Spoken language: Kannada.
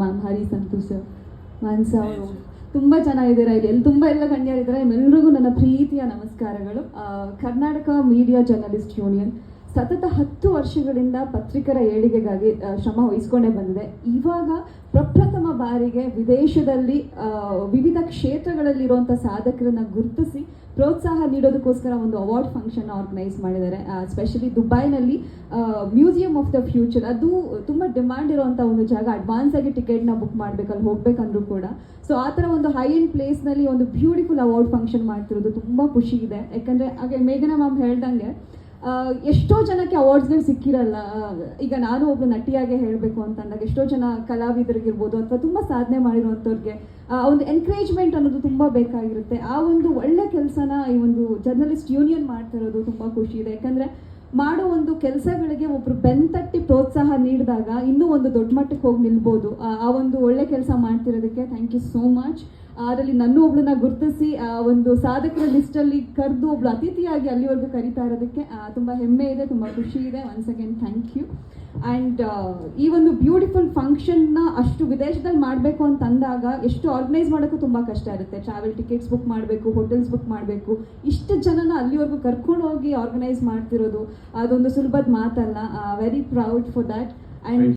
ಮ್ಯಾಮ್ ಹರಿ ಸಂತೋಷ್ ಮಾನ್ಸ ಅವರು ತುಂಬ ಚೆನ್ನಾಗಿದ್ದೀರಾ, ಇಲ್ಲಿ ತುಂಬ ಎಲ್ಲ ಗಣ್ಯರಿದ್ದಾರೆ. ನಿಮ್ಮೆಲ್ಲರಿಗೂ ನನ್ನ ಪ್ರೀತಿಯ ನಮಸ್ಕಾರಗಳು. ಕರ್ನಾಟಕ ಮೀಡಿಯಾ ಜರ್ನಲಿಸ್ಟ್ ಯೂನಿಯನ್ ಸತತ 10 ವರ್ಷಗಳಿಂದ ಪತ್ರಿಕರ ಏಳಿಗೆಗಾಗಿ ಶ್ರಮ ವಹಿಸ್ಕೊಂಡೇ ಬಂದಿದೆ. ಇವಾಗ ಪ್ರಪ್ರಥಮ ಬಾರಿಗೆ ವಿದೇಶದಲ್ಲಿ ವಿವಿಧ ಕ್ಷೇತ್ರಗಳಲ್ಲಿರುವಂಥ ಸಾಧಕರನ್ನ ಗುರುತಿಸಿ ಪ್ರೋತ್ಸಾಹ ನೀಡೋದಕ್ಕೋಸ್ಕರ ಒಂದು ಅವಾರ್ಡ್ ಫಂಕ್ಷನ್ ಆರ್ಗನೈಸ್ ಮಾಡಿದ್ದಾರೆ. ಸ್ಪೆಷಲಿ ದುಬೈನಲ್ಲಿ ಮ್ಯೂಸಿಯಂ ಆಫ್ ದ ಫ್ಯೂಚರ್, ಅದು ತುಂಬ ಡಿಮ್ಯಾಂಡ್ ಇರುವಂಥ ಒಂದು ಜಾಗ. ಅಡ್ವಾನ್ಸ್ ಆಗಿ ಟಿಕೆಟ್ನ ಬುಕ್ ಮಾಡಬೇಕಲ್ಲಿ ಹೋಗ್ಬೇಕಂದ್ರೂ ಕೂಡ. ಸೊ ಆ ಥರ ಒಂದು ಹೈ ಎಂಡ್ ಪ್ಲೇಸ್ನಲ್ಲಿ ಒಂದು ಬ್ಯೂಟಿಫುಲ್ ಅವಾರ್ಡ್ ಫಂಕ್ಷನ್ ಮಾಡ್ತಿರೋದು ತುಂಬ ಖುಷಿ ಇದೆ. ಯಾಕಂದರೆ ಹಾಗೆ ಮೇಘನಾ ಮ್ಯಾಮ್ ಹೇಳ್ದಂಗೆ ಎಷ್ಟೋ ಜನಕ್ಕೆ ಅವಾರ್ಡ್ಸ್ಗಳು ಸಿಕ್ಕಿರಲ್ಲ. ಈಗ ನಾನು ಒಬ್ಬ ನಟಿಯಾಗೆ ಹೇಳಬೇಕು ಅಂತಂದಾಗ ಎಷ್ಟೋ ಜನ ಕಲಾವಿದರಿಗಿರ್ಬೋದು ಅಥವಾ ತುಂಬ ಸಾಧನೆ ಮಾಡಿರುವಂಥವ್ರಿಗೆ ಒಂದು ಎನ್ಕರೇಜ್ಮೆಂಟ್ ಅನ್ನೋದು ತುಂಬ ಬೇಕಾಗಿರುತ್ತೆ. ಆ ಒಂದು ಒಳ್ಳೆ ಕೆಲಸನ ಈ ಒಂದು ಜರ್ನಲಿಸ್ಟ್ ಯೂನಿಯನ್ ಮಾಡ್ತಿರೋದು ತುಂಬ ಖುಷಿ ಇದೆ. ಯಾಕಂದರೆ ಮಾಡೋ ಒಂದು ಕೆಲಸಗಳಿಗೆ ಒಬ್ಬರು ಬೆನ್ತಟ್ಟಿ ಪ್ರೋತ್ಸಾಹ ನೀಡಿದಾಗ ಇನ್ನೂ ಒಂದು ದೊಡ್ಡ ಮಟ್ಟಕ್ಕೆ ಹೋಗಿ ನಿಲ್ಬೋದು. ಆ ಒಂದು ಒಳ್ಳೆ ಕೆಲಸ ಮಾಡ್ತಿರೋದಕ್ಕೆ ಥ್ಯಾಂಕ್ ಯು ಸೋ ಮಚ್. ಅದರಲ್ಲಿ ನನ್ನ ಒಬ್ಳನ್ನ ಗುರುತಿಸಿ ಒಂದು ಸಾಧಕರ ಲಿಸ್ಟಲ್ಲಿ ಕರೆದು ಒಬ್ಳು ಅತಿಥಿಯಾಗಿ ಅಲ್ಲಿವರೆಗೂ ಕರೀತಾ ಇರೋದಕ್ಕೆ ತುಂಬ ಹೆಮ್ಮೆ ಇದೆ, ತುಂಬ ಖುಷಿ ಇದೆ. Once again thank you. And ಈ ಒಂದು ಬ್ಯೂಟಿಫುಲ್ ಫಂಕ್ಷನ್ನ ಅಷ್ಟು ವಿದೇಶದಲ್ಲಿ ಮಾಡಬೇಕು ಅಂತ ಅಂದಾಗ ಎಷ್ಟು ಆರ್ಗನೈಸ್ ಮಾಡೋಕ್ಕೂ ತುಂಬ ಕಷ್ಟ ಇರುತ್ತೆ. ಟ್ರಾವೆಲ್ ಟಿಕೆಟ್ಸ್ ಬುಕ್ ಮಾಡಬೇಕು, ಹೋಟೆಲ್ಸ್ ಬುಕ್ ಮಾಡಬೇಕು, ಇಷ್ಟು ಜನನ ಅಲ್ಲಿವರೆಗೂ ಕರ್ಕೊಂಡು ಹೋಗಿ ಆರ್ಗನೈಸ್ ಮಾಡ್ತಿರೋದು ಅದೊಂದು ಸುಲಭದ ಮಾತಲ್ಲ. Very proud for that. And